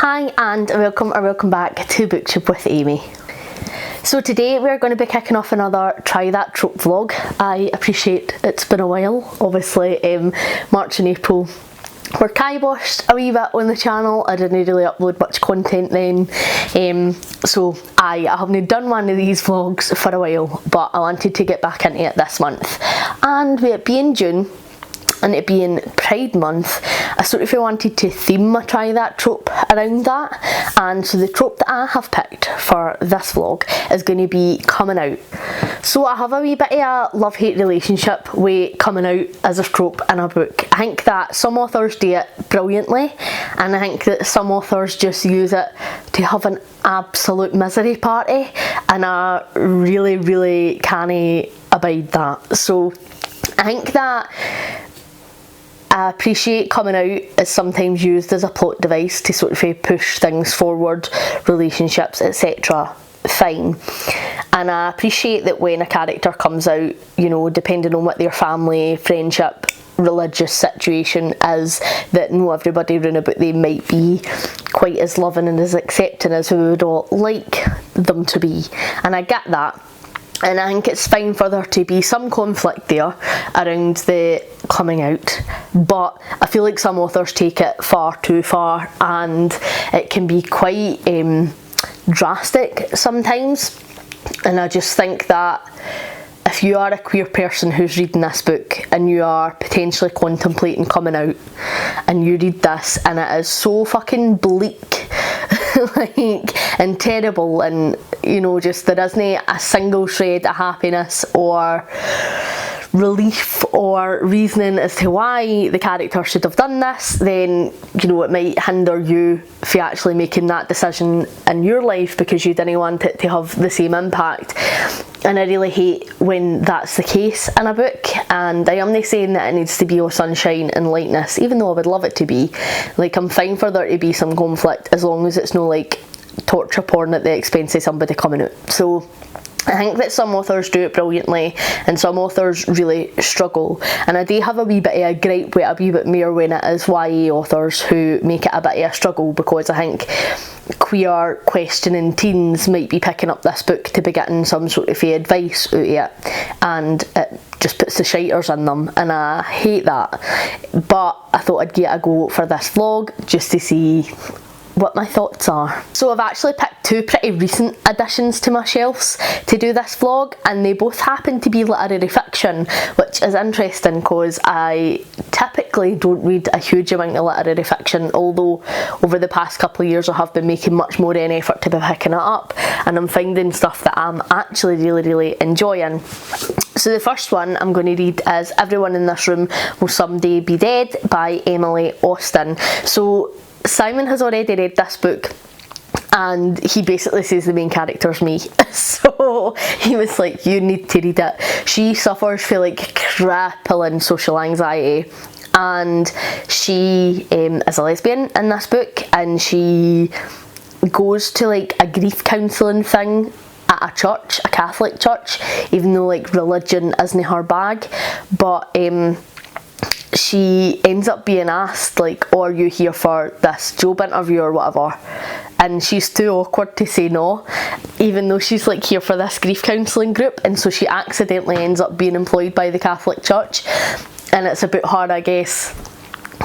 Hi and welcome back to BookTube with Amy. So today we're going to be kicking off another Try That Trope vlog. I appreciate it's been a while. Obviously March and April were kiboshed a wee bit on the channel. I didn't really upload much content then, so I haven't done one of these vlogs for a while, but I wanted to get back into it this month. And with it being June and it being Pride Month, I sort of wanted to theme my Try That trope around that. And so the trope that I have picked for this vlog is going to be coming out. So I have a wee bit of a love-hate relationship with coming out as a trope in a book. I think that some authors do it brilliantly, and I think that some authors just use it to have an absolute misery party, and I really can't abide that. So I think that I appreciate coming out is sometimes used as a plot device to sort of push things forward, relationships, etc. Fine. And I appreciate that when a character comes out, you know, depending on what their family, friendship, religious situation is, that no everybody round about they might be quite as loving and as accepting as we would all like them to be. And I get that. And I think it's fine for there to be some conflict there around the coming out, but I feel like some authors take it far too far and it can be quite drastic sometimes. And I just think that if you are a queer person who's reading this book and you are potentially contemplating coming out and you read this and it is so fucking bleak and terrible, and you know, just there isn't a single shred of happiness or relief or reasoning as to why the character should have done this, then you know it might hinder you for actually making that decision in your life because you didn't want it to have the same impact. And I really hate when that's the case in a book, and I am not saying that it needs to be all sunshine and lightness, even though I would love it to be. Like, I'm fine for there to be some conflict as long as it's no like torture porn at the expense of somebody coming out. So I think that some authors do it brilliantly and some authors really struggle, and I do have a wee bit of a gripe with a wee bit more when it is YA authors who make it a bit of a struggle, because I think queer questioning teens might be picking up this book to be getting some sort of advice out of it, and it just puts the shiters in them, and I hate that. But I thought I'd get a go for this vlog just to see what my thoughts are. So I've actually picked two pretty recent additions to my shelves to do this vlog, and they both happen to be literary fiction, which is interesting because I typically don't read a huge amount of literary fiction, although over the past couple of years I have been making much more of an effort to be picking it up, and I'm finding stuff that I'm actually really enjoying. So the first one I'm going to read is Everyone in This Room Will Someday Be Dead by Emily Austen. So Simon has already read this book and he basically says the main character's me. So he was like, you need to read it. She suffers from like crippling social anxiety, and she is a lesbian in this book, and she goes to like a grief counselling thing at a church, a Catholic church, even though like religion isn't her bag. But she ends up being asked like, oh, are you here for this job interview or whatever, and she's too awkward to say no, even though she's like here for this grief counselling group, and so she accidentally ends up being employed by the Catholic Church. And it's a bit hard, I guess,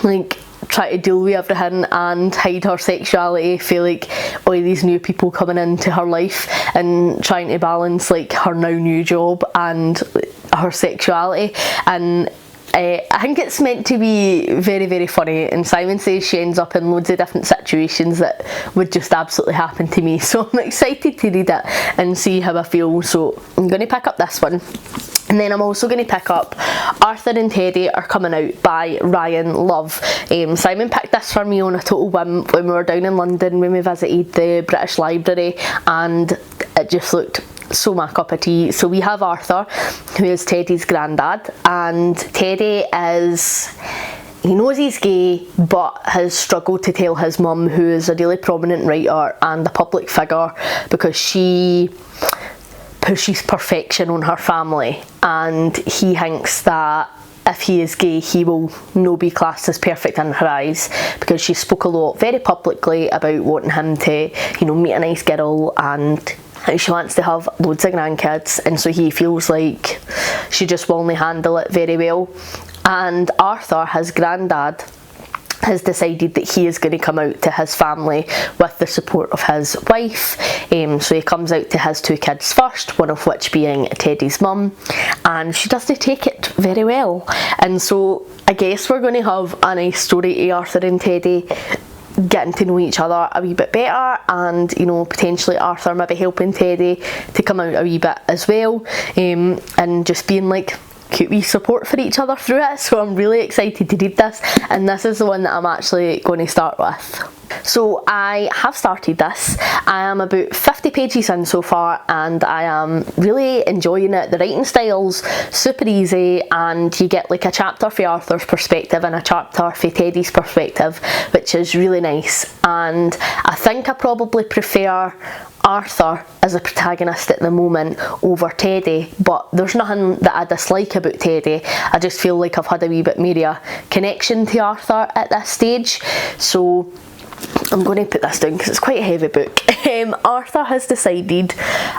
like try to deal with everything and hide her sexuality for like all these new people coming into her life, and trying to balance like her now new job and her sexuality. And I think it's meant to be very funny, and Simon says she ends up in loads of different situations that would just absolutely happen to me, so I'm excited to read it and see how I feel. So I'm going to pick up this one, and then I'm also going to pick up Arthur and Teddy Are Coming Out by Ryan Love. Simon picked this for me on a total whim when we were down in London when we visited the British Library, and it just looked so my cup of tea. So we have Arthur, who is Teddy's granddad, and Teddy he knows he's gay but has struggled to tell his mum, who is a really prominent writer and a public figure, because she pushes perfection on her family, and he thinks that if he is gay, he will no be classed as perfect in her eyes, because she spoke a lot very publicly about wanting him to, you know, meet a nice girl and how she wants to have loads of grandkids, and so he feels like she just will only handle it very well. And Arthur, his granddad, has decided that he is going to come out to his family with the support of his wife. So he comes out to his 2 kids first, one of which being Teddy's mum, and she doesn't take it very well. And so I guess we're going to have a nice story of Arthur and Teddy getting to know each other a wee bit better, and, you know, potentially Arthur maybe helping Teddy to come out a wee bit as well, and just being like cute wee support for each other through it. So I'm really excited to read this, and this is the one that I'm actually going to start with. So I have started this. I am about 50 pages in so far, and I am really enjoying it. The writing style's super easy, and you get like a chapter for Arthur's perspective and a chapter for Teddy's perspective, which is really nice. And I think I probably prefer Arthur as a protagonist at the moment over Teddy, but there's nothing that I dislike about Teddy. I just feel like I've had a wee bit more of a connection to Arthur at this stage. So I'm going to put this down because it's quite a heavy book. Arthur has decided,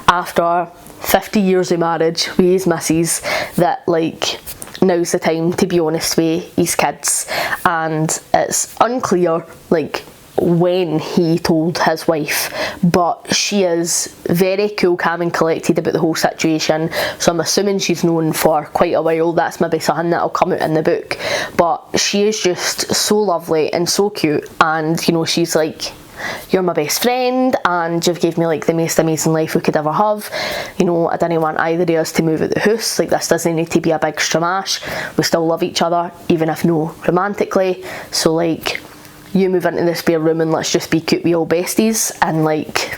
after 50 years of marriage with his missus, that like now's the time to be honest with his kids, and it's unclear like when he told his wife, but she is very cool, calm and collected about the whole situation, so I'm assuming she's known for quite a while. That's maybe something that'll come out in the book, but she is just so lovely and so cute, and you know, she's like, you're my best friend and you've gave me like the most amazing life we could ever have. You know, I didn't want either of us to move out the house, like this doesn't need to be a big stramash, we still love each other even if no romantically, so like you move into the spare room and let's just be cute wee old besties. And like,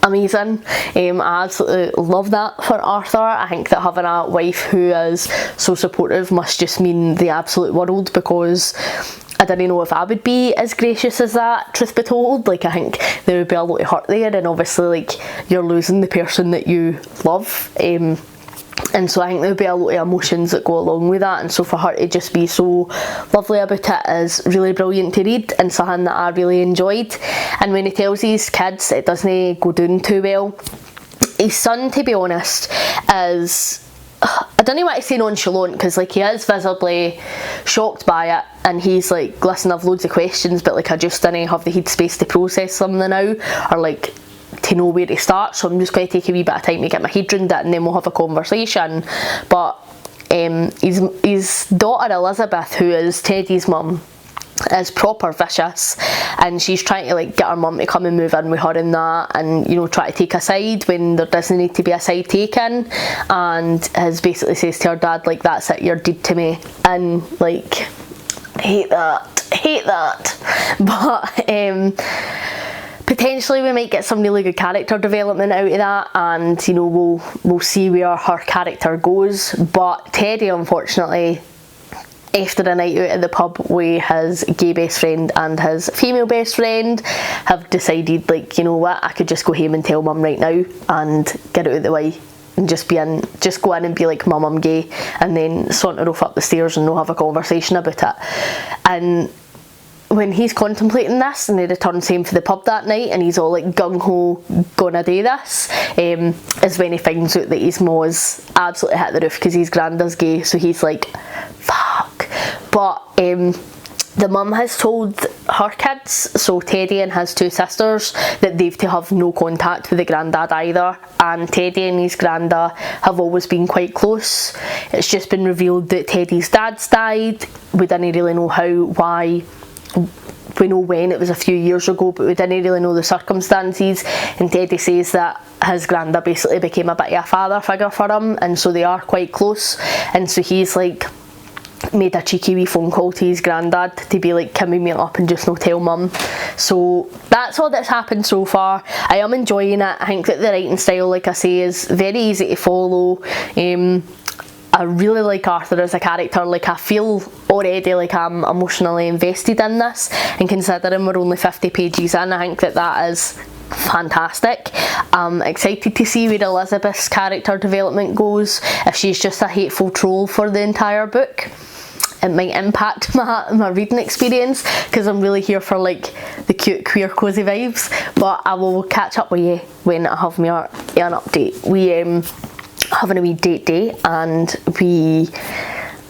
amazing. I absolutely love that for Arthur. I think that having a wife who is so supportive must just mean the absolute world, because I didn't know if I would be as gracious as that, truth be told. Like, I think there would be a lot of hurt there, and obviously like you're losing the person that you love, and so I think there would be a lot of emotions that go along with that, and so for her to just be so lovely about it is really brilliant to read, and something that I really enjoyed. And when he tells his kids, it doesn't go down too well. His son, to be honest, is, I don't know what to say, nonchalant, because like he is visibly shocked by it, and he's like, listen, I've loads of questions, but like I just didn't have the headspace to process them now, or like to know where to start, so I'm just going to take a wee bit of time to get my head around it, and then we'll have a conversation. But his daughter Elizabeth, who is Teddy's mum, is proper vicious, and she's trying to like get her mum to come and move in with her and that, and you know, try to take a side when there doesn't need to be a side taken, and has basically says to her dad like, that's it, you're dead to me, and like hate that. But potentially we might get some really good character development out of that, and you know, we'll see where her character goes. But Teddy, unfortunately, after a night out at the pub with his gay best friend and his female best friend, have decided like, you know what, I could just go home and tell mum right now and get it out of the way, and just go in and be like, mum, I'm gay, and then saunter off up the stairs and we'll have a conversation about it. And when he's contemplating this, and they return home for the pub that night, and he's all like gung-ho gonna do this, is when he finds out that his ma's absolutely hit the roof because his granddad's gay, so he's like, fuck. But the mum has told her kids, so Teddy and his 2 sisters, that they've to have no contact with the granddad either, and Teddy and his granda have always been quite close. It's just been revealed that Teddy's dad's died. We didn't really know how, why. We know when, it was a few years ago, but we didn't really know the circumstances, and Teddy says that his granda basically became a bit of a father figure for him, and so they are quite close, and so he's like made a cheeky wee phone call to his granddad to be like, can we meet up and just not tell mum. So that's all that's happened so far. I am enjoying it. I think that the writing style, like I say, is very easy to follow. I really like Arthur as a character. Like, I feel already like I'm emotionally invested in this, and considering we're only 50 pages in, I think that is fantastic. I'm excited to see where Elizabeth's character development goes. If she's just a hateful troll for the entire book, it might impact my reading experience, because I'm really here for like the cute queer cozy vibes. But I will catch up with you when I have an update. We having a wee date day, and we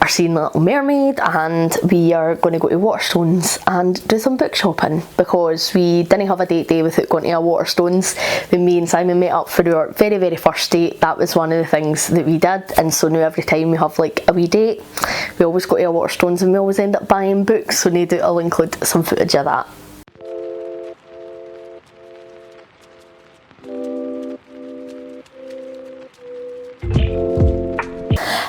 are seeing Little Mermaid, and we are going to go to Waterstones and do some book shopping, because we didn't have a date day without going to a Waterstones. When me and Simon met up for our very first date, that was one of the things that we did, and so now every time we have like a wee date, we always go to a Waterstones and we always end up buying books, so no doubt I'll include some footage of that.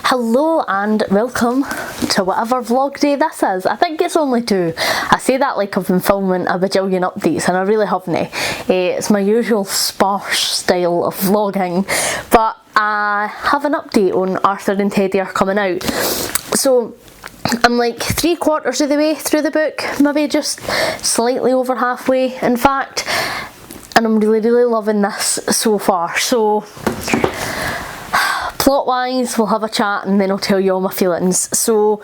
Hello and welcome to whatever vlog day this is. I think it's only 2. I say that like I've been filming a bajillion updates, and I really haven't. It's my usual sparse style of vlogging, but I have an update on Arthur and Teddy are coming out. So I'm like 3/4 of the way through the book, maybe just slightly over halfway in fact, and I'm really loving this so far. So plot wise, we'll have a chat and then I'll tell you all my feelings. So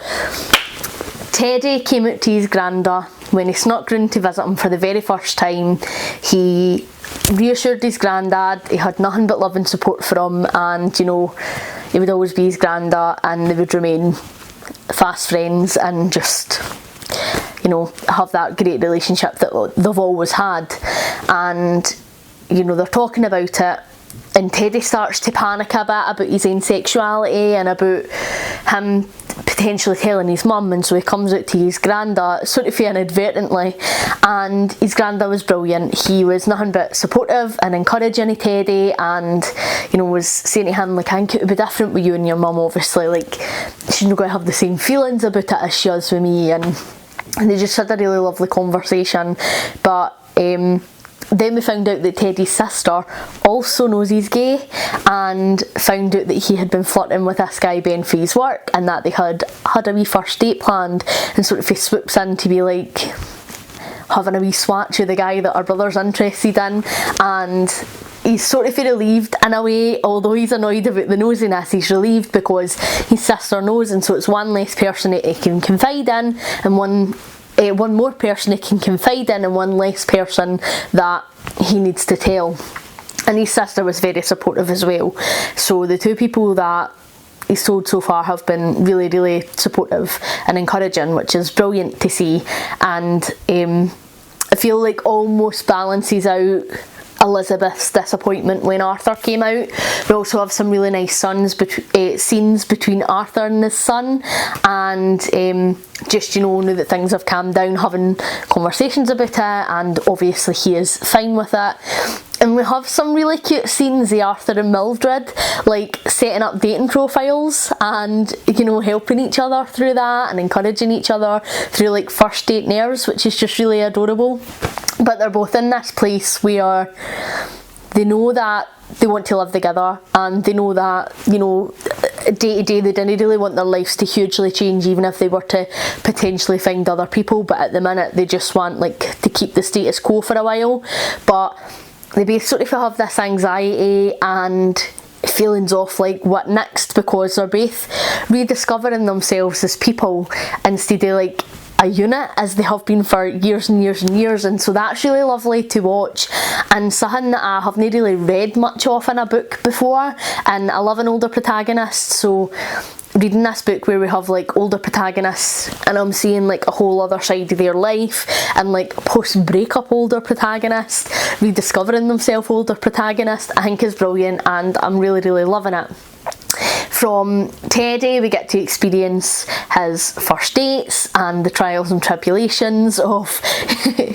Teddy came out to his granda when he snuck round to visit him for the very first time. He reassured his granddad he had nothing but love and support for him, and you know, he would always be his granda and they would remain fast friends and just, you know, have that great relationship that they've always had. And you know, they're talking about it, and Teddy starts to panic a bit about his own sexuality and about him potentially telling his mum, and so he comes out to his granda sort of inadvertently, and his granda was brilliant. He was nothing but supportive and encouraging of Teddy, and you know, was saying to him like, I think it would be different with you and your mum, obviously, like she's not going to have the same feelings about it as she has with me, and they just had a really lovely conversation. But then we found out that Teddy's sister also knows he's gay, and found out that he had been flirting with this guy Ben for his work, and that they had a wee first date planned, and sort of he swoops in to be like having a wee swatch with the guy that our brother's interested in, and he's sort of relieved in a way. Although he's annoyed about the nosiness, he's relieved because his sister knows, and so it's one less person that he can confide in, and one more person he can confide in, and one less person that he needs to tell. And his sister was very supportive as well. So the two people that he's told so far have been really supportive and encouraging, which is brilliant to see. And I feel like almost balances out Elizabeth's disappointment when Arthur came out. We also have some really nice scenes between Arthur and his son, and just, you know, now that things have calmed down, having conversations about it, and obviously he is fine with it. And we have some really cute scenes of Arthur and Mildred like setting up dating profiles, and you know, helping each other through that and encouraging each other through like first date nerves, which is just really adorable. But they're both in this place where they know that they want to live together, and they know that, you know, day to day they didn't really want their lives to hugely change, even if they were to potentially find other people. But at the minute they just want like to keep the status quo for a while. But they both sort of have this anxiety and feelings of like what next, because they're both rediscovering themselves as people instead of like a unit as they have been for years and years, and so that's really lovely to watch, and something that I haven't really read much of in a book before. And I love an older protagonist, so reading this book where we have like older protagonists and I'm seeing like a whole other side of their life, and like post-breakup older protagonists rediscovering themselves older protagonists, I think is brilliant, and I'm really loving it. From Teddy, we get to experience his first dates and the trials and tribulations of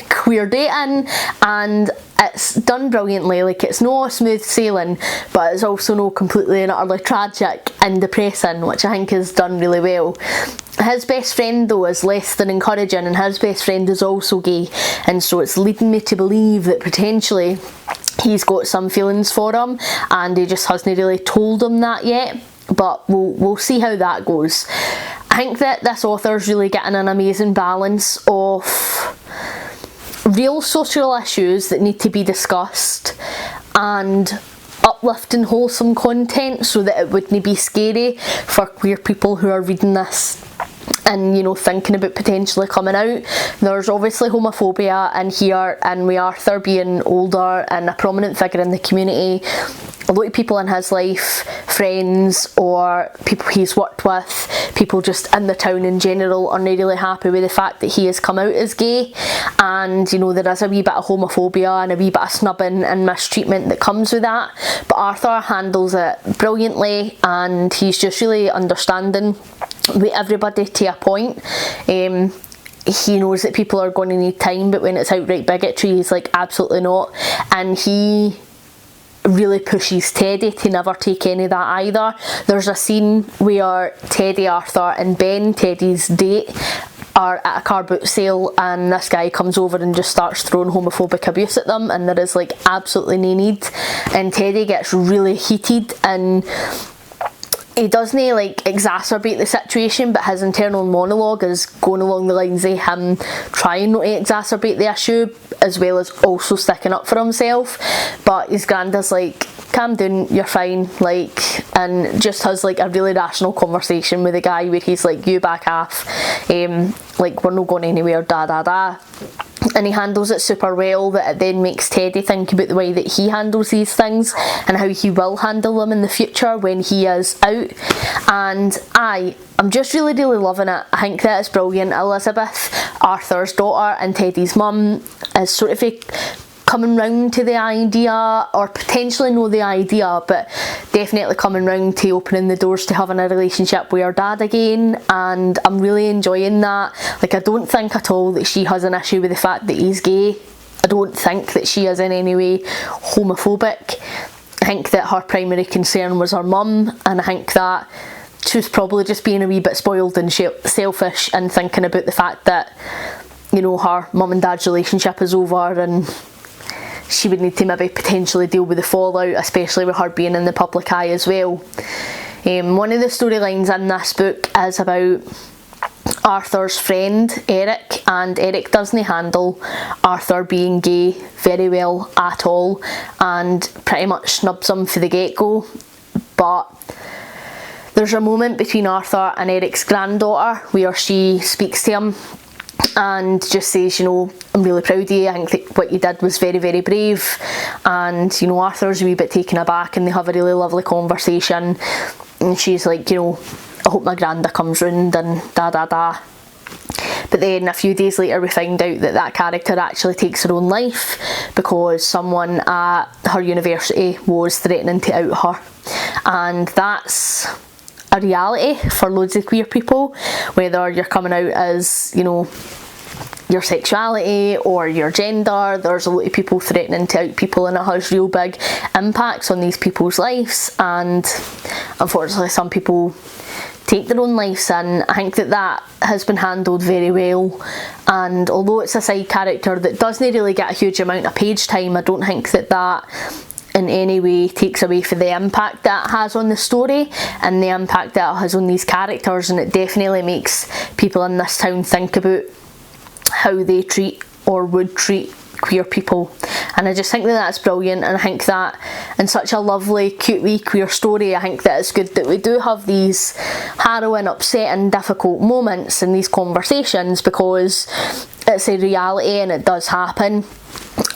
queer dating, and it's done brilliantly. Like, it's no smooth sailing, but it's also no completely and utterly tragic and depressing, which I think is done really well. His best friend though is less than encouraging, and his best friend is also gay, and so it's leading me to believe that potentially he's got some feelings for him and he just hasn't really told him that yet. But we'll see how that goes. I think that this author's really getting an amazing balance of real social issues that need to be discussed, and uplifting, wholesome content so that it wouldn't be scary for queer people who are reading this and, you know, thinking about potentially coming out. There's obviously homophobia in here, and with Arthur being older and a prominent figure in the community, a lot of people in his life, friends or people he's worked with, people just in the town in general, are not really happy with the fact that he has come out as gay. And, you know, there is a wee bit of homophobia and a wee bit of snubbing and mistreatment that comes with that, but Arthur handles it brilliantly, and he's just really understanding with everybody to a point. He knows that people are going to need time, but when it's outright bigotry, he's like, absolutely not. And he really pushes Teddy to never take any of that either. There's a scene where Teddy, Arthur and Ben, Teddy's date, are at a car boot sale, and this guy comes over and just starts throwing homophobic abuse at them, and there is like absolutely no need, and Teddy gets really heated, and he doesn't like exacerbate the situation, but his internal monologue is going along the lines of him trying not to exacerbate the issue, as well as also sticking up for himself. But his granddad's like, calm down, you're fine, like, and just has like a really rational conversation with the guy where he's like, you back off, like, we're not going anywhere, da da da. And he handles it super well, that it then makes Teddy think about the way that he handles these things and how he will handle them in the future when he is out. And I'm just really loving it. I think that it's brilliant. Elizabeth, Arthur's daughter and Teddy's mum, is sort of coming round to the idea, or potentially know the idea, but definitely coming round to opening the doors to having a relationship with her dad again, and I'm really enjoying that. Like, I don't think at all that she has an issue with the fact that he's gay. I don't think that she is in any way homophobic. I think that her primary concern was her mum, and I think that she was probably just being a wee bit spoiled and selfish and thinking about the fact that, you know, her mum and dad's relationship is over, and she would need to maybe potentially deal with the fallout, especially with her being in the public eye as well. One of the storylines in this book is about Arthur's friend Eric, and Eric doesn't handle Arthur being gay very well at all, and pretty much snubs him for the get-go. But there's a moment between Arthur and Eric's granddaughter where she speaks to him and just says, you know, I'm really proud of you, I think that what you did was very, very brave. And, you know, Arthur's a wee bit taken aback, and they have a really lovely conversation, and she's like, you know, I hope my granda comes round, and da da da. But then a few days later we find out that that character actually takes her own life because someone at her university was threatening to out her. And that's a reality for loads of queer people, whether you're coming out as, you know, your sexuality or your gender. There's a lot of people threatening to out people, and it has real big impacts on these people's lives, and unfortunately some people take their own lives, and I think that that has been handled very well. And although it's a side character that doesn't really get a huge amount of page time, I don't think that that in any way takes away from the impact that it has on the story and the impact that it has on these characters, and it definitely makes people in this town think about how they treat or would treat queer people. And I just think that that's brilliant, and I think that in such a lovely, cute wee queer story, I think that it's good that we do have these harrowing, upsetting, difficult moments in these conversations, because it's a reality and it does happen,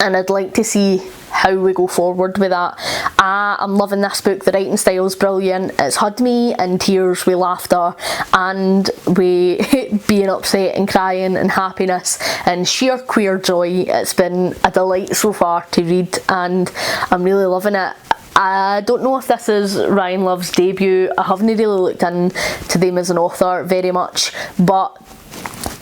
and I'd like to see how we go forward with that. I'm loving this book. The writing style is brilliant. It's had me in tears with laughter and with being upset and crying and happiness and sheer queer joy. It's been a delight so far to read, and I'm really loving it. I don't know if this is Ryan Love's debut. I haven't really looked into them as an author very much, but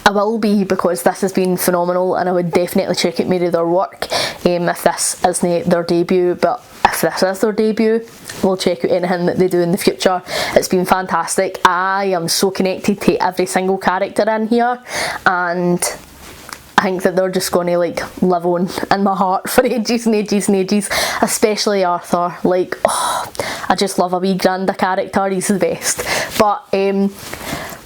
I will be, because this has been phenomenal, and I would definitely check out more of their work if this isn't their debut. But if this is their debut, we'll check out anything that they do in the future. It's been fantastic. I am so connected to every single character in here, and I think that they're just going to like live on in my heart for ages and ages and ages, especially Arthur. Like, oh, I just love a wee granda character, he's the best. But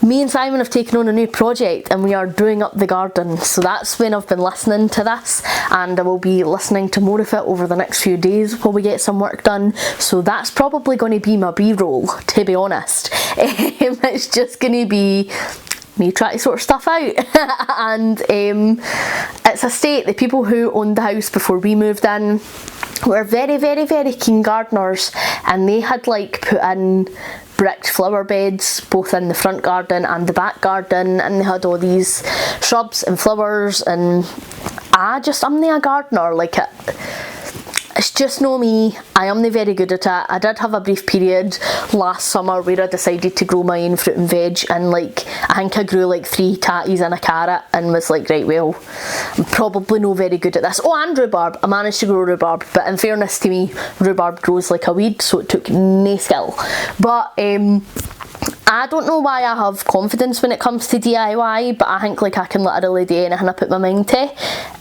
me and Simon have taken on a new project and we are doing up the garden. So that's when I've been listening to this, and I will be listening to more of it over the next few days while we get some work done. So that's probably going to be my B-roll, to be honest. It's just going to be me trying to sort stuff out. And it's a state, the people who owned the house before we moved in were very, very, very keen gardeners, and they had like put in bricked flower beds both in the front garden and the back garden, and they had all these shrubs and flowers, and I'm not a gardener. Like, it's just no me. I am not very good at it. I did have a brief period last summer where I decided to grow my own fruit and veg, and like I think I grew like 3 tatties and a carrot and was like, right, well, I'm probably not very good at this. Oh, and rhubarb. I managed to grow rhubarb, but in fairness to me, rhubarb grows like a weed, so it took no skill. But I don't know why I have confidence when it comes to DIY, but I think like I can literally do anything I put my mind to,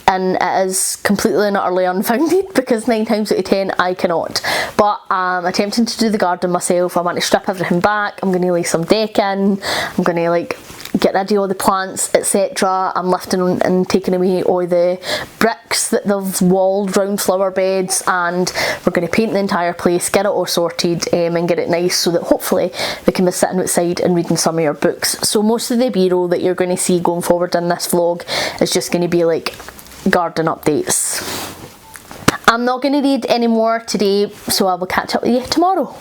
and it is completely and utterly unfounded because 9 times out of 10 I cannot. But I'm attempting to do the garden myself. I want to strip everything back, I'm going to lay some deck in, I'm going to like get rid of all the plants, etc. I'm lifting and taking away all the bricks that they've walled round flower beds, and we're going to paint the entire place, get it all sorted, and get it nice so that hopefully we can be sitting outside and reading some of your books. So most of the B-roll that you're going to see going forward in this vlog is just going to be like garden updates. I'm not going to read any more today, so I will catch up with you tomorrow.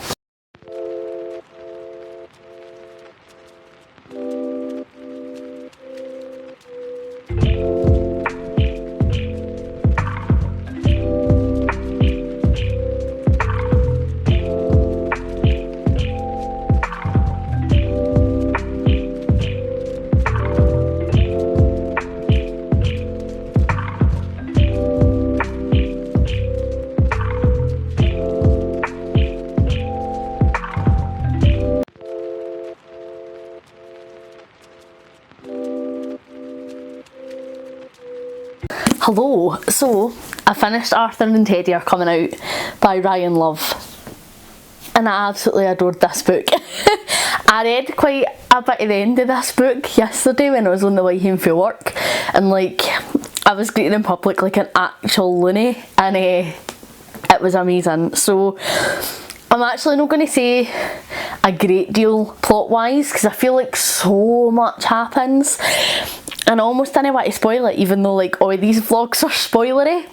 Hello, so I finished Arthur and Teddy Are Coming Out by Ryan Love, and I absolutely adored this book. I read quite a bit at the end of this book yesterday when I was on the way home from work, and like I was greeted in public like an actual loony, and it was amazing. So I'm actually not going to say a great deal plot wise because I feel like so much happens. And I almost didn't want to spoil it, even though like all these vlogs are spoilery.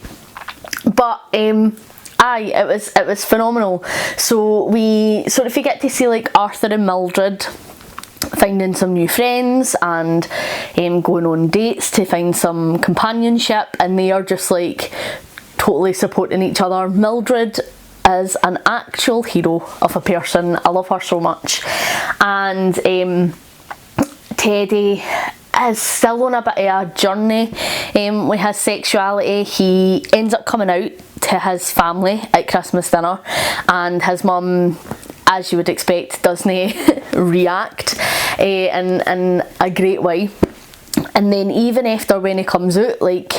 But it was phenomenal. So we sort of get to see like Arthur and Mildred finding some new friends and going on dates to find some companionship, and they are just like totally supporting each other. Mildred is an actual hero of a person. I love her so much. And Teddy is still on a bit of a journey with his sexuality. He ends up coming out to his family at Christmas dinner, and his mum, as you would expect, doesn't react in a great way. And then even after when he comes out, like,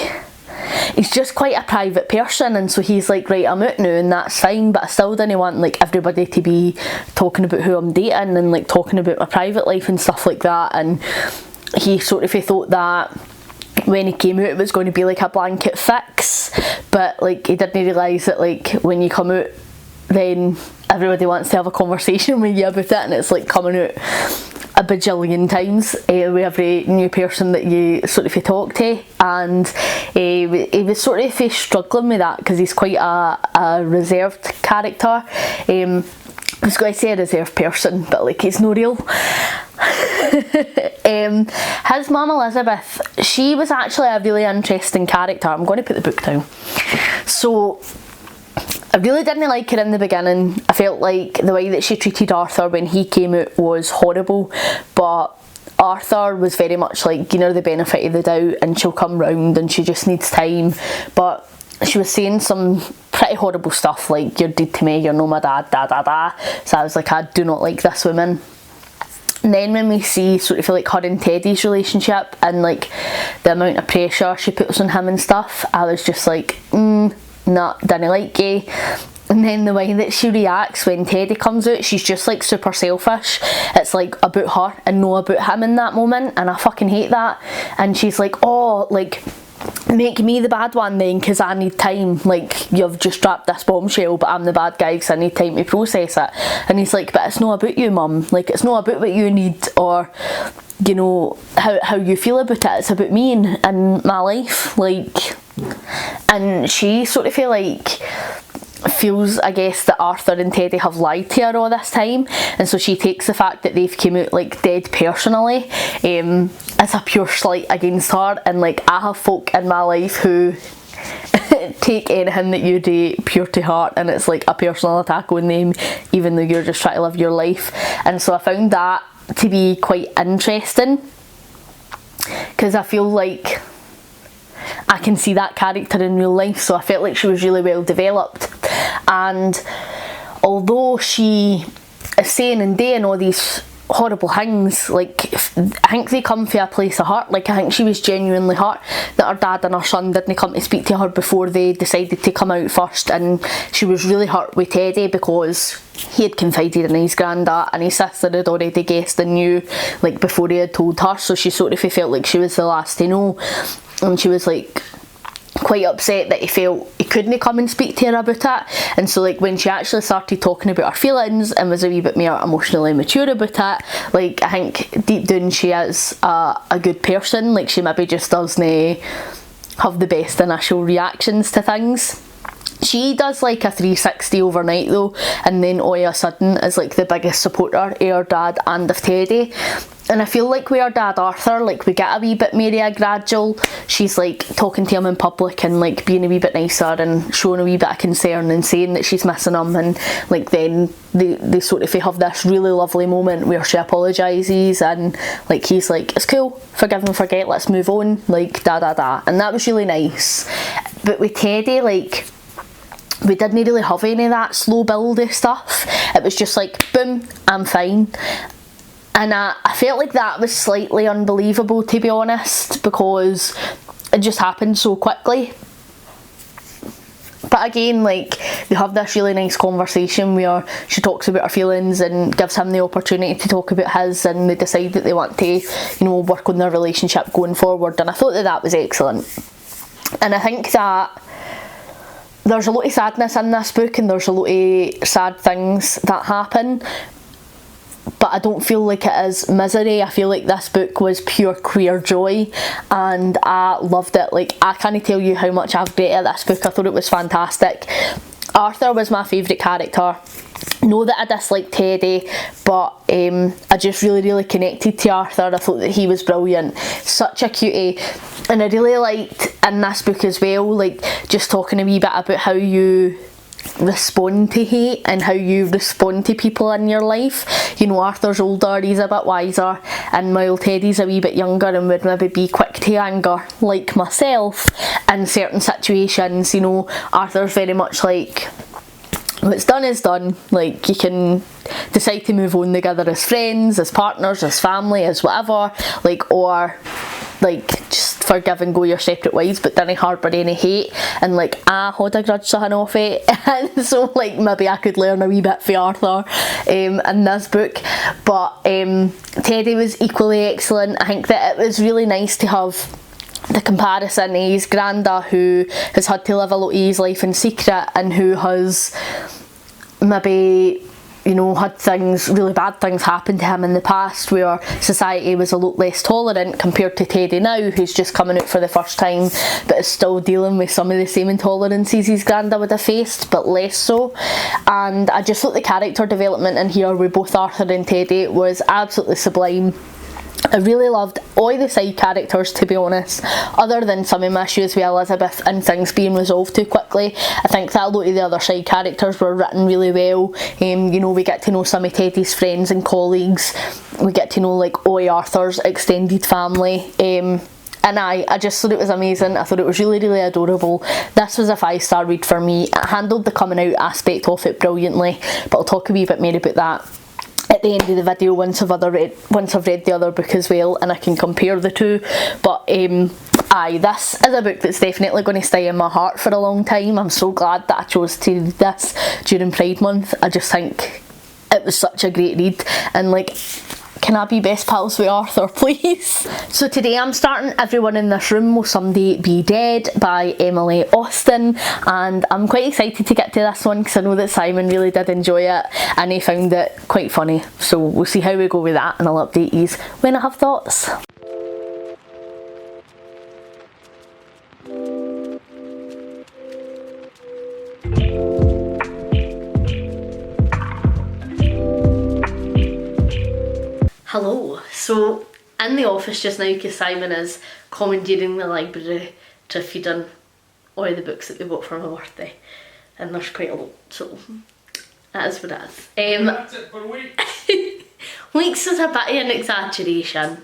he's just quite a private person, and so he's like, right, I'm out now and that's fine, but I still didn't want like everybody to be talking about who I'm dating and like talking about my private life and stuff like that. And he sort of thought that when he came out it was going to be like a blanket fix, but like he didn't realise that like when you come out then everybody wants to have a conversation with you about it, and it's like coming out a bajillion times with every new person that you sort of talk to. And he was sort of struggling with that because he's quite a reserved character. I was going to say a reserved person, but like he's no real. His mum Elizabeth, she was actually a really interesting character. I'm going to put the book down. So I really didn't like her in the beginning. I felt like the way that she treated Arthur when he came out was horrible, but Arthur was very much like, you know, the benefit of the doubt, and she'll come round and she just needs time. But she was saying some pretty horrible stuff like, you're dead to me, you're no my dad, da da da. So I was like, I do not like this woman. And then when we see sort of like her and Teddy's relationship and like the amount of pressure she puts on him and stuff, I was just like, nah, didn't like you. And then the way that she reacts when Teddy comes out, she's just like super selfish. It's like about her and no about him in that moment, and I fucking hate that. And she's like, oh, like, make me the bad one then, because I need time. Like, you've just dropped this bombshell, but I'm the bad guy because I need time to process it. And he's like, but it's not about you, mum. Like, it's not about what you need or, you know, how you feel about it. It's about me and my life. Like, and she sort of feels, I guess, that Arthur and Teddy have lied to her all this time, and so she takes the fact that they've came out like dead personally as a pure slight against her, and like, I have folk in my life who take anything that you do pure to heart, and it's like a personal attack on them, even though you're just trying to live your life. And so I found that to be quite interesting, because I feel like I can see that character in real life, so I felt like she was really well developed. And although she is saying and doing all these horrible things, like, I think they come from a place of hurt. Like, I think she was genuinely hurt that her dad and her son didn't come to speak to her before they decided to come out first, and she was really hurt with Teddy because he had confided in his granddad, and his sister had already guessed and knew, like, before he had told her, so she sort of felt like she was the last to know. And she was like quite upset that he felt he couldn't come and speak to her about it. And so, like, when she actually started talking about her feelings and was a wee bit more emotionally mature about it, like, I think deep down she is a good person. Like, she maybe just doesn't have the best initial reactions to things. She does like a 360 overnight though, and then all of a sudden is like the biggest supporter of her dad and of Teddy. And I feel like with her dad Arthur, like, we get a wee bit more a gradual. She's like talking to him in public and like being a wee bit nicer and showing a wee bit of concern and saying that she's missing him, and like then they sort of have this really lovely moment where she apologises and like he's like, it's cool, forgive and forget, let's move on, like da da da. And that was really nice. But with Teddy, like, we didn't really have any of that slow buildy stuff. It was just like, boom, I'm fine. And I felt like that was slightly unbelievable, to be honest, because it just happened so quickly. But again, like, they have this really nice conversation where she talks about her feelings and gives him the opportunity to talk about his, and they decide that they want to, you know, work on their relationship going forward. And I thought that that was excellent. And I think that there's a lot of sadness in this book, and there's a lot of sad things that happen, but I don't feel like it is misery. I feel like this book was pure queer joy, and I loved it. Like, I can't tell you how much I've rated this book. I thought it was fantastic. Arthur was my favourite character. Know that I dislike Teddy, but I just really connected to Arthur. I thought that he was brilliant, such a cutie. And I really liked in this book as well, like, just talking a wee bit about how you respond to hate and how you respond to people in your life. You know, Arthur's older, he's a bit wiser, and while Teddy's a wee bit younger and would maybe be quick to anger like myself in certain situations, you know, Arthur's very much like, what's done is done. Like, you can decide to move on together as friends, as partners, as family, as whatever, like, or like, just forgive and go your separate ways, but didn't harbour any hate. And like, I had a grudge to him off it, and so like maybe I could learn a wee bit for Arthur in this book. But Teddy was equally excellent. I think that it was really nice to have the comparison of his granda, who has had to live a lot of his life in secret and who has maybe, you know, had really bad things happen to him in the past, where society was a lot less tolerant compared to Teddy now, who's just coming out for the first time but is still dealing with some of the same intolerances his granda would have faced, but less so. And I just thought the character development in here with both Arthur and Teddy was absolutely sublime. I really loved all the side characters, to be honest, other than some of my issues with Elizabeth and things being resolved too quickly. I think that a lot of the other side characters were written really well. You know, we get to know some of Teddy's friends and colleagues, we get to know like all Arthur's extended family, and I just thought it was amazing. I thought it was really adorable. This was a 5-star read for me. It handled the coming out aspect of it brilliantly, but I'll talk a wee bit more about that at the end of the video once I've read the other book as well, and I can compare the two. But aye, this is a book that's definitely going to stay in my heart for a long time. I'm so glad that I chose to read this during Pride Month. I just think it was such a great read, and like, can I be best pals with Arthur, please? So today I'm starting Everyone in This Room Will Someday Be Dead by Emily Austen, and I'm quite excited to get to this one because I know that Simon really did enjoy it and he found it quite funny. So we'll see how we go with that, and I'll update you when I have thoughts. Hello. So in the office just now, because Simon is commandeering the library to feed in all the books that we bought for my birthday, and there's quite a lot, so that is what it is. That's it for weeks. Weeks is a bit of an exaggeration.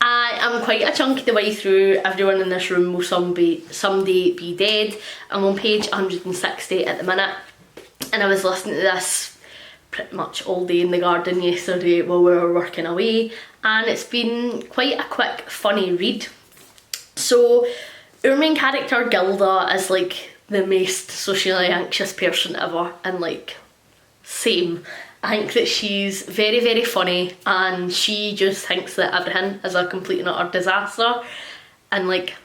I am quite a chunk of the way through Everyone in This Room Will Someday Be Dead. I'm on page 160 at the minute, and I was listening to this pretty much all day in the garden yesterday while we were working away, and it's been quite a quick, funny read. So our main character Gilda is like the most socially anxious person ever, and like, same. I think that she's very, very funny, and she just thinks that everything is a complete and utter disaster, and like,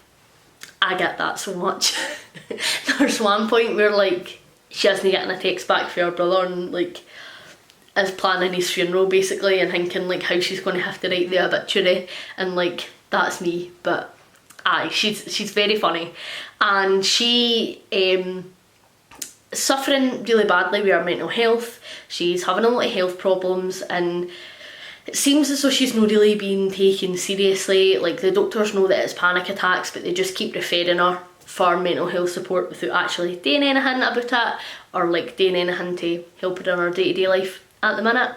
I get that so much. There's one point where like she hasn't getting a text back from her brother, and like is planning his funeral basically, and thinking like how she's going to have to write the obituary, and like, that's me. But aye, she's very funny, and she suffering really badly with her mental health. She's having a lot of health problems, and it seems as though she's not really being taken seriously. Like, the doctors know that it's panic attacks, but they just keep referring her for mental health support without actually doing anything about it, or like doing anything to help her in her day-to-day life at the minute.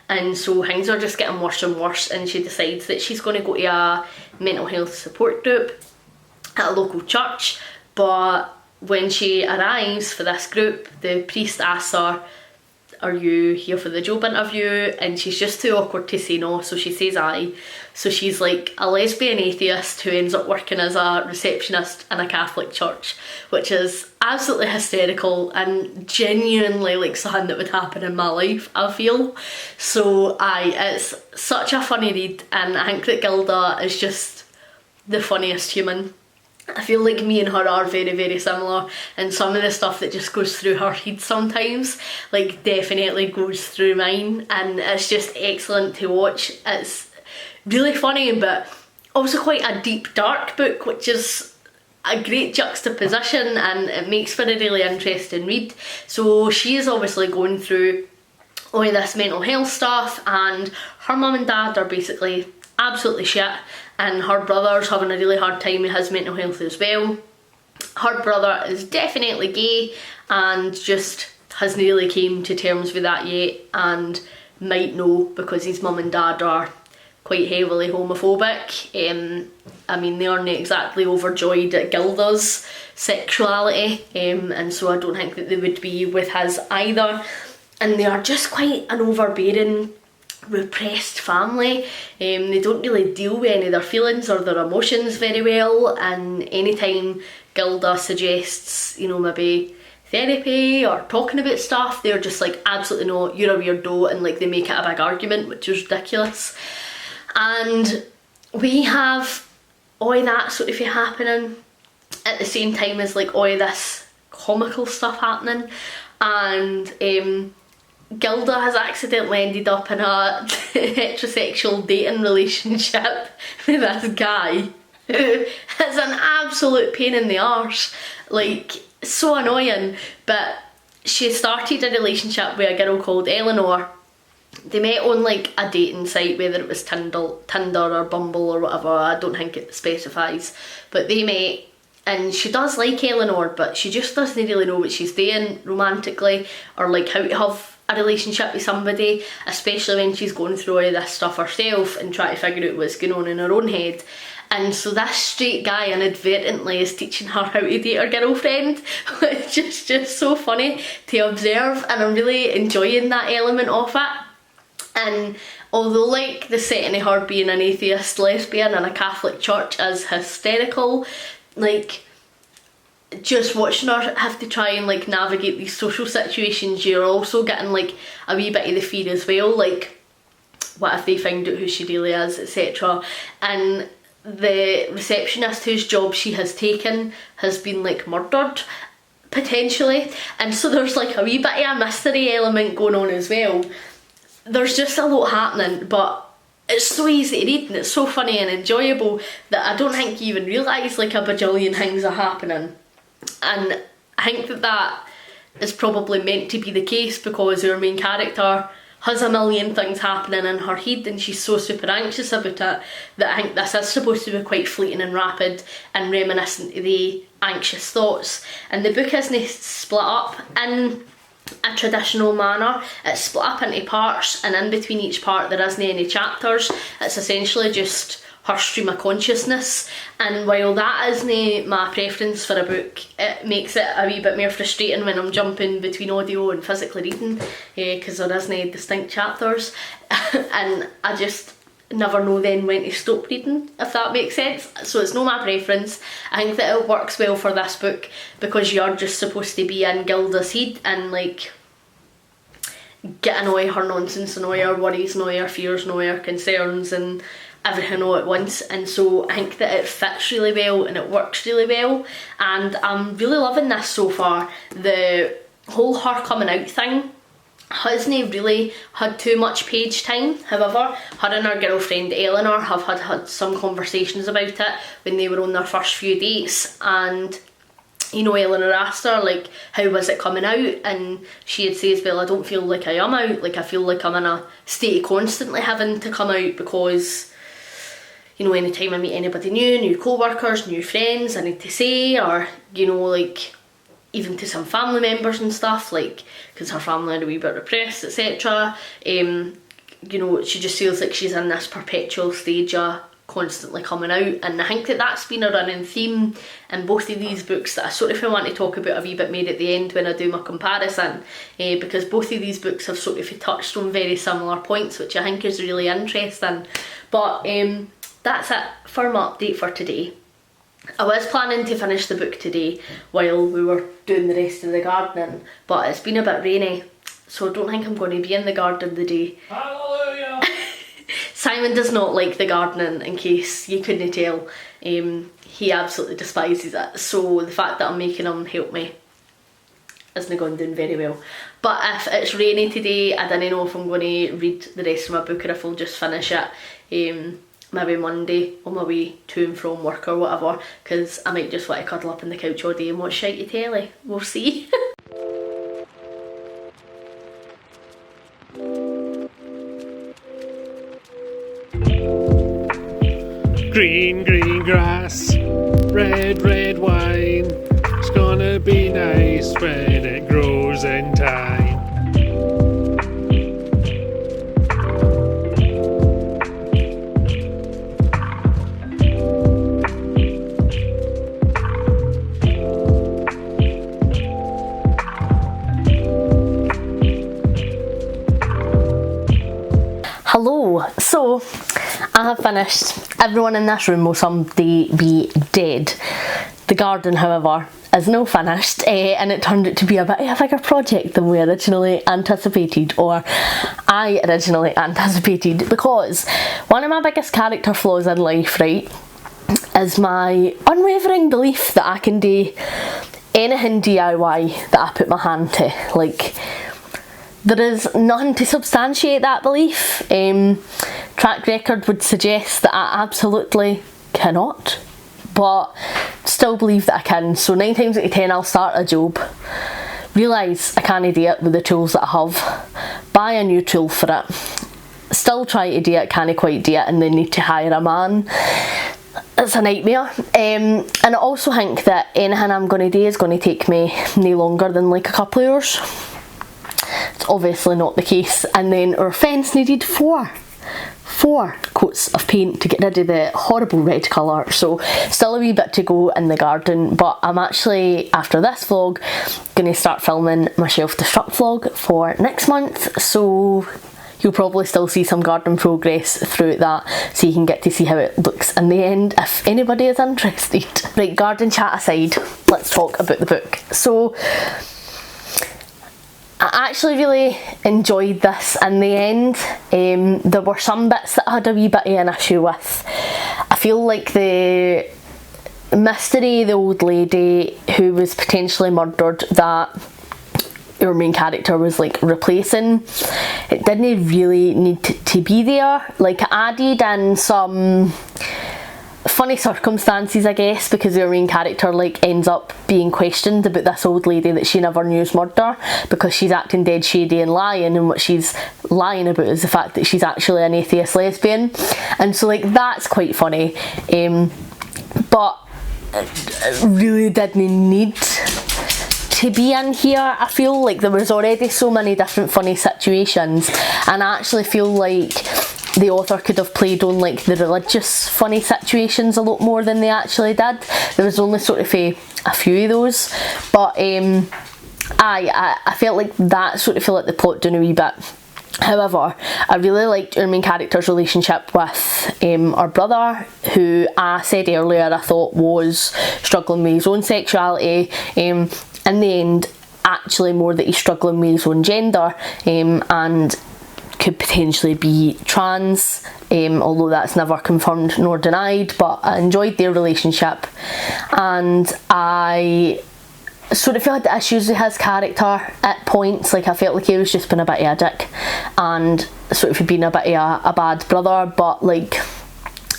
And so things are just getting worse and worse, and she decides that she's going to go to a mental health support group at a local church. But when she arrives for this group, the priest asks her, "Are you here for the job interview?" And she's just too awkward to say no, so she says aye. So she's like a lesbian atheist who ends up working as a receptionist in a Catholic church, which is absolutely hysterical and genuinely like something that would happen in my life, I feel. So aye, it's such a funny read, and I think that Gilda is just the funniest human. I feel like me and her are very, very similar, and some of the stuff that just goes through her head sometimes, like, definitely goes through mine, and it's just excellent to watch. It's really funny, but also quite a deep, dark book, which is a great juxtaposition, and it makes for a really interesting read. So she is obviously going through all of this mental health stuff, and her mum and dad are basically absolutely shit, and her brother's having a really hard time with his mental health as well. Her brother is definitely gay and just hasn't really came to terms with that yet, and might know because his mum and dad are quite heavily homophobic. I mean, they aren't exactly overjoyed at Gilda's sexuality, and so I don't think that they would be with his either. And they are just quite an overbearing, repressed family. They don't really deal with any of their feelings or their emotions very well, and anytime Gilda suggests, you know, maybe therapy or talking about stuff, they're just like, absolutely no, you're a weirdo, and like they make it a big argument, which is ridiculous. And we have all that sort of happening at the same time as like all this comical stuff happening, and Gilda has accidentally ended up in a heterosexual dating relationship with this guy who is an absolute pain in the arse, like, so annoying. But she started a relationship with a girl called Eleanor. They met on like a dating site, whether it was Tinder or Bumble or whatever, I don't think it specifies, but they met. And she does like Eleanor, but she just doesn't really know what she's doing romantically, or like how to have a relationship with somebody, especially when she's going through all of this stuff herself and trying to figure out what's going on in her own head. And so this straight guy inadvertently is teaching her how to date her girlfriend, which is just so funny to observe, and I'm really enjoying that element of it. And although like the setting of her being an atheist lesbian in a Catholic church is hysterical, like just watching her have to try and like navigate these social situations, you're also getting like a wee bit of the fear as well, like what if they find out who she really is, etc. And the receptionist whose job she has taken has been like murdered potentially, and so there's like a wee bit of a mystery element going on as well. There's just a lot happening, but it's so easy to read and it's so funny and enjoyable that I don't think you even realise like a bajillion things are happening. And I think that is probably meant to be the case because our main character has a million things happening in her head and she's so super anxious about it that I think this is supposed to be quite fleeting and rapid and reminiscent of the anxious thoughts. And the book isn't split up in a traditional manner, it's split up into parts, and in between each part there isn't any chapters. It's essentially just her stream of consciousness, and while that isn't my preference for a book, it makes it a wee bit more frustrating when I'm jumping between audio and physically reading because there isn't distinct chapters and I just never know then when to stop reading, if that makes sense. So it's not my preference. I think that it works well for this book because you're just supposed to be in Gilda's head and like get to know her nonsense and all her worries and all her fears and all her concerns and everything all at once, and so I think that it fits really well and it works really well, and I'm really loving this so far. The whole her coming out thing hasn't really had too much page time. However, her and her girlfriend Eleanor have had some conversations about it when they were on their first few dates, and you know, Eleanor asked her like how was it coming out, and she had says, well, I don't feel like I am out, like I feel like I'm in a state of constantly having to come out because, you know, anytime I meet anybody new co-workers, new friends, I need to say, or, you know, like, even to some family members and stuff, like, because her family are a wee bit repressed, etc. You know, she just feels like she's in this perpetual stage of constantly coming out, and I think that that's been a running theme in both of these books that I sort of want to talk about a wee bit more at the end when I do my comparison, because both of these books have sort of touched on very similar points, which I think is really interesting. But that's it for my update for today. I was planning to finish the book today while we were doing the rest of the gardening, but it's been a bit rainy, so I don't think I'm going to be in the garden today. Hallelujah! Simon does not like the gardening, in case you couldn't tell. He absolutely despises it, so the fact that I'm making him help me isn't going doing very well. But if it's rainy today, I don't know if I'm going to read the rest of my book or if I'll just finish it maybe Monday on my way to and from work or whatever, because I might just want to cuddle up on the couch all day and watch shitey telly. We'll see. Green, green grass, red, red wine. It's gonna be nice when it grows in time. Hello, so I have finished. Everyone in this room will someday be dead. The garden, however, is now finished, and it turned out to be a bit of a bigger project than we originally anticipated, or I originally anticipated, because one of my biggest character flaws in life, right, is my unwavering belief that I can do anything DIY that I put my hand to. Like, there is nothing to substantiate that belief. Track record would suggest that I absolutely cannot, but still believe that I can. So 9 times out of 10 I'll start a job, realise I can't do it with the tools that I have, buy a new tool for it, still try to do it, can't quite do it, and then need to hire a man. It's a nightmare. And I also think that anything I'm going to do is going to take me no longer than like a couple of hours. It's obviously not the case. And then our fence needed four coats of paint to get rid of the horrible red colour, so still a wee bit to go in the garden. But I'm actually, after this vlog, going to start filming my self-destruct vlog for next month, so you'll probably still see some garden progress throughout that, so you can get to see how it looks in the end if anybody is interested. Right, garden chat aside, let's talk about the book. So I actually really enjoyed this in the end. There were some bits that I had a wee bit of an issue with. I feel like the mystery, the old lady who was potentially murdered, that our main character was like replacing, it didn't really need to be there. Like, it added in some funny circumstances, I guess, because our main character like ends up being questioned about this old lady that she never knew's murder, because she's acting dead shady and lying, and what she's lying about is the fact that she's actually an atheist lesbian, and so like that's quite funny. But it really didn't need to be in here. I feel like there was already so many different funny situations, and I actually feel like the author could have played on like the religious funny situations a lot more than they actually did. There was only sort of a few of those, but I felt like that sort of felt like the plot down a wee bit. However, I really liked our main character's relationship with our brother, who I said earlier I thought was struggling with his own sexuality. In the end, actually more that he's struggling with his own gender, and could potentially be trans, although that's never confirmed nor denied. But I enjoyed their relationship, and I sort of felt the issues with his character at points. Like, I felt like he was just being a bit of a dick and sort of being a bit of a bad brother. But like,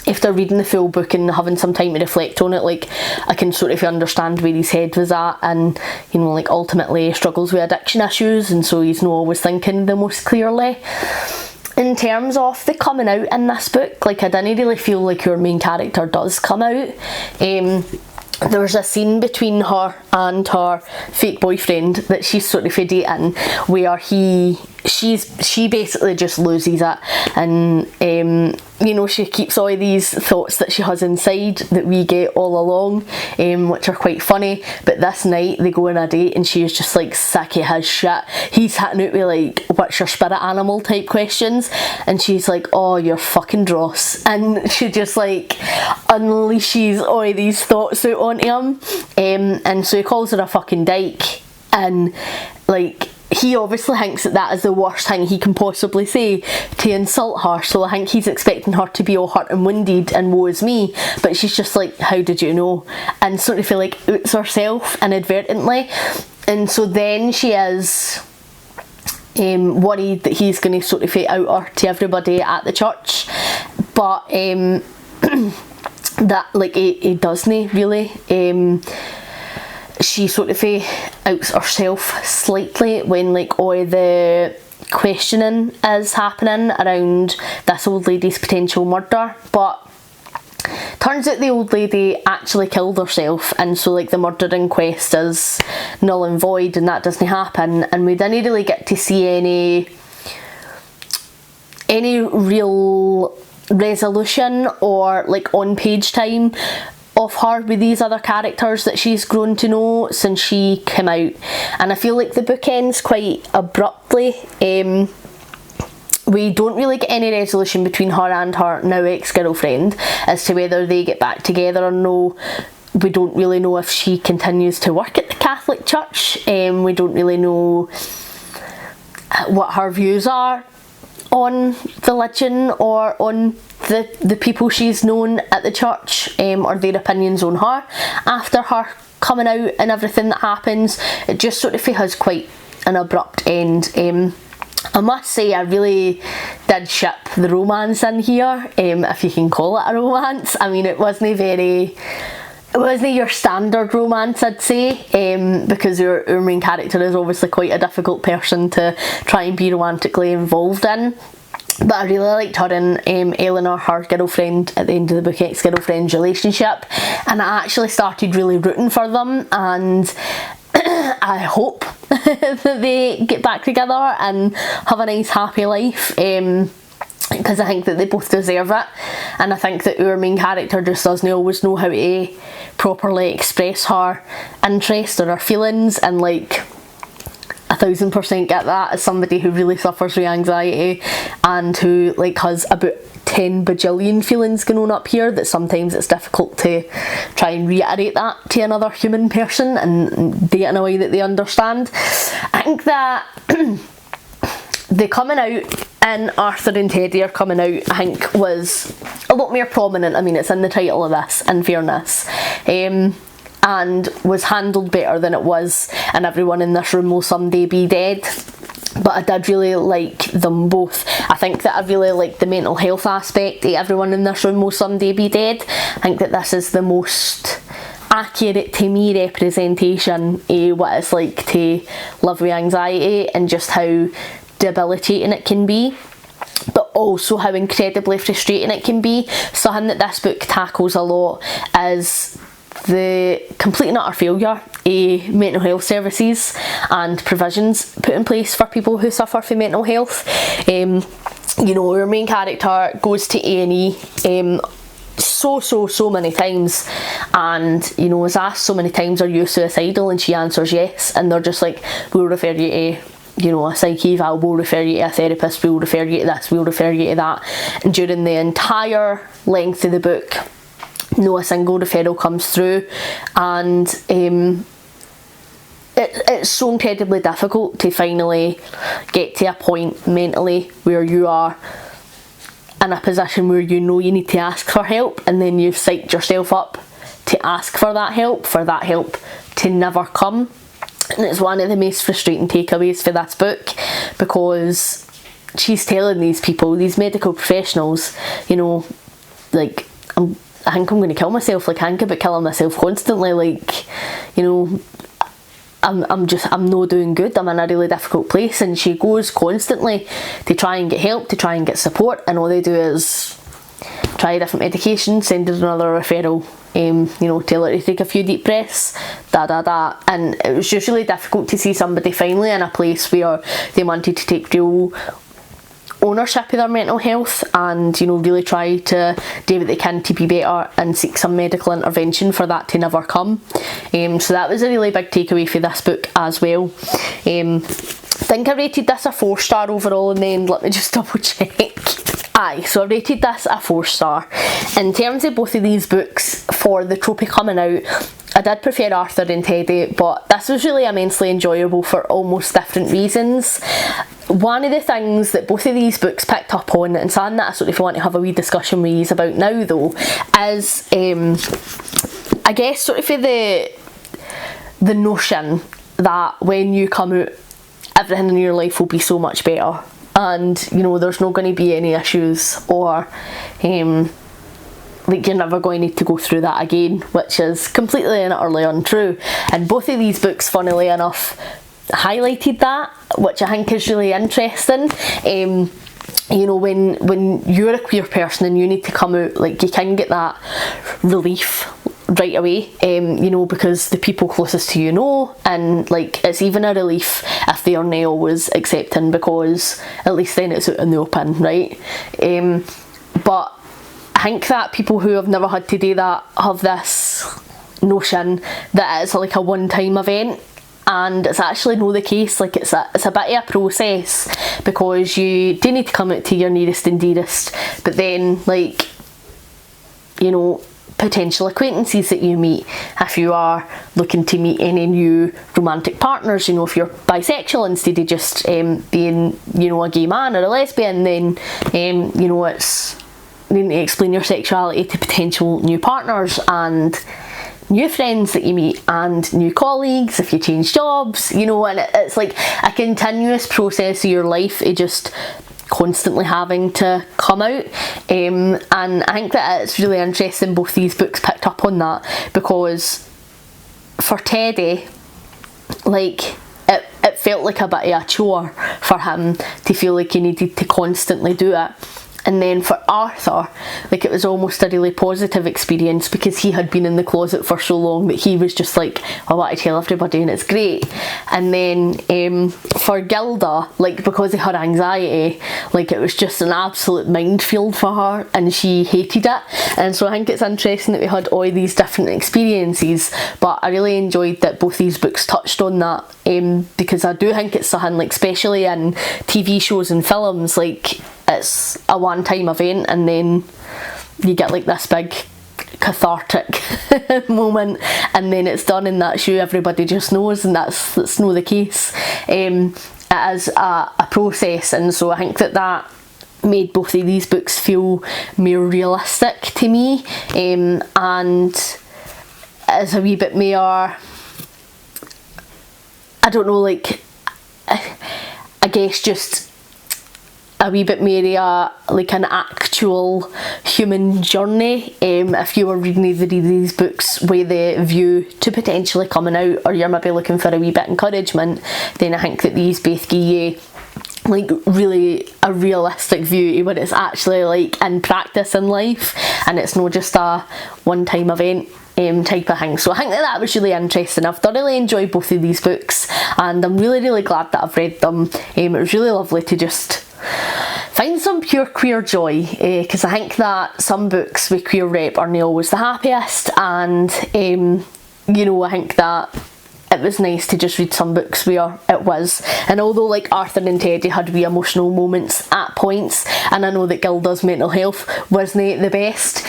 after reading the full book and having some time to reflect on it, like, I can sort of understand where his head was at, and you know, like, ultimately he struggles with addiction issues, and so he's not always thinking the most clearly. In terms of the coming out in this book, like, I didn't really feel like your main character does come out. There's a scene between her and her fake boyfriend that she's sort of dating, where she basically just loses it, and you know, she keeps all these thoughts that she has inside that we get all along, which are quite funny. But this night they go on a date and she is just like sick of his shit. He's hitting out with like, what's your spirit animal type questions, and she's like, oh, you're fucking dross, and she just like unleashes all these thoughts out onto him, and so he calls her a fucking dyke, and like, he obviously thinks that that is the worst thing he can possibly say to insult her, so I think he's expecting her to be all hurt and wounded and woe is me, but she's just like, how did you know, and sort of feel like outs herself inadvertently. And so then she is worried that he's going to sort of out her to everybody at the church, but that like he doesn't really. She sort of outs herself slightly when like all the questioning is happening around this old lady's potential murder, but turns out the old lady actually killed herself, and so like the murder inquest is null and void, and that doesn't happen, and we didn't really get to see any real resolution or like on page time of her with these other characters that she's grown to know since she came out. And I feel like the book ends quite abruptly. We don't really get any resolution between her and her now ex-girlfriend as to whether they get back together or no. We don't really know if she continues to work at the Catholic Church. We don't really know what her views are on religion or on the people she's known at the church, or their opinions on her after her coming out and everything that happens. It just sort of has quite an abrupt end. I must say, I really did ship the romance in here, if you can call it a romance. I mean, it wasn't your standard romance, I'd say, because our main character is obviously quite a difficult person to try and be romantically involved in. But I really liked her and Eleanor, her girlfriend, at the end of the book, ex-girlfriend's relationship, and I actually started really rooting for them, and I hope that they get back together and have a nice happy life, because I think that they both deserve it, and I think that our main character just doesn't always know how to properly express her interest or her feelings, and like, I 1000% get that as somebody who really suffers with anxiety and who like has about 10 bajillion feelings going on up here, that sometimes it's difficult to try and reiterate that to another human person and do it in a way that they understand. I think that the coming out in Arthur and Teddy are coming out, I think, was a lot more prominent. I mean, it's in the title of this, in fairness, and was handled better than it was and Everyone in This Room Will Someday Be Dead. But I did really like them both. I think that I really like the mental health aspect of Everyone in This Room Will Someday Be Dead. I think that this is the most accurate to me representation of what it's like to live with anxiety and just how debilitating it can be, but also how incredibly frustrating it can be. Something that this book tackles a lot is the complete and utter failure of mental health services and provisions put in place for people who suffer from mental health. You know, our main character goes to A&E so many times, and you know, is asked so many times, are you suicidal, and she answers yes, and they're just like, we'll refer you to, you know, a psych eval, we'll refer you to a therapist, we'll refer you to this, we'll refer you to that. And during the entire length of the book, no a single referral comes through, and it's so incredibly difficult to finally get to a point mentally where you are in a position where you know you need to ask for help, and then you've psyched yourself up to ask for that help to never come. And it's one of the most frustrating takeaways for this book, because she's telling these people, these medical professionals, you know, like, I think I'm going to kill myself, like I think about killing myself constantly, like, you know, I'm not doing good, I'm in a really difficult place. And she goes constantly to try and get help, to try and get support, and all they do is try a different medication, send her another referral, you know, tell her to take a few deep breaths, and it was just really difficult to see somebody finally in a place where they wanted to take real ownership of their mental health and, you know, really try to do what they can to be better and seek some medical intervention for that to never come. So that was a really big takeaway for this book as well. I think I rated this a 4-star overall, and then let me just double check. So I rated this a 4-star. In terms of both of these books for the Trope coming out, I did prefer Arthur and Teddy, but this was really immensely enjoyable for almost different reasons. One of the things that both of these books picked up on, and something that I sort of want to have a wee discussion with you about now though, is I guess sort of the notion that when you come out, everything in your life will be so much better, and you know, there's not going to be any issues, or like you're never going to need to go through that again, which is completely and utterly untrue. And both of these books, funnily enough, highlighted that, which I think is really interesting. You know, when you're a queer person and you need to come out, like you can get that relief right away, you know, because the people closest to you know, and like it's even a relief if they are not always accepting, because at least then it's out in the open, right? But I think that people who have never had to do that have this notion that it's like a one-time event, and it's actually not the case. Like it's a bit of a process, because you do need to come out to your nearest and dearest, but then, like, you know, potential acquaintances that you meet, if you are looking to meet any new romantic partners, you know, if you're bisexual instead of just being, you know, a gay man or a lesbian, then you know, it's needing to explain your sexuality to potential new partners and new friends that you meet and new colleagues if you change jobs, you know, and it's like a continuous process of your life of just constantly having to come out. And I think that it's really interesting both these books picked up on that, because for Teddy, like it felt like a bit of a chore for him to feel like he needed to constantly do it. And then for Arthur, like, it was almost a really positive experience because he had been in the closet for so long that he was just like, I want to tell everybody, and it's great. And then for Gilda, like, because of her anxiety, like, it was just an absolute minefield for her and she hated it. And so I think it's interesting that we had all these different experiences, but I really enjoyed that both these books touched on that, because I do think it's something, like, especially in TV shows and films, like, it's a one-time event and then you get like this big cathartic moment and then it's done in that show, everybody just knows, and that's not the case. It is a process, and so I think that made both of these books feel more realistic to me, and is a wee bit more, I don't know, like, I guess just a wee bit more like an actual human journey. If you were reading either of these books with the view to potentially coming out, or you're maybe looking for a wee bit of encouragement, then I think that these both give you like really a realistic view to what it's actually like in practice in life, and it's not just a one-time event type of thing. So I think that was really interesting. I've thoroughly enjoyed both of these books and I'm really glad that I've read them. It was really lovely to just find some pure queer joy, because I think that some books with queer rep are not always the happiest, and you know, I think that it was nice to just read some books where it was. And although like Arthur and Teddy had wee emotional moments at points, and I know that Gilda's mental health wasn't the best,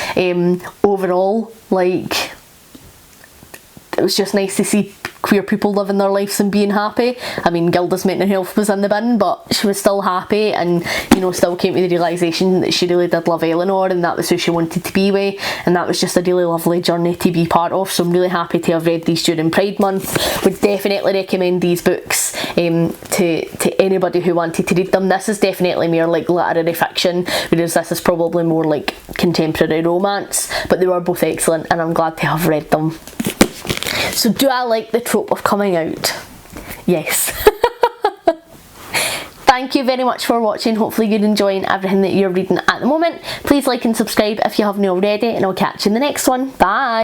overall, like, it was just nice to see queer people living their lives and being happy. I mean, Gilda's mental health was in the bin, but she was still happy, and, you know, still came to the realisation that she really did love Eleanor and that was who she wanted to be with, and that was just a really lovely journey to be part of. So I'm really happy to have read these during Pride Month. Would definitely recommend these books to anybody who wanted to read them. This is definitely more like literary fiction, whereas this is probably more like contemporary romance, but they were both excellent and I'm glad to have read them. So do I like the trope of coming out? Yes. Thank you very much for watching. Hopefully you're enjoying everything that you're reading at the moment. Please like and subscribe if you haven't already, and I'll catch you in the next one. Bye.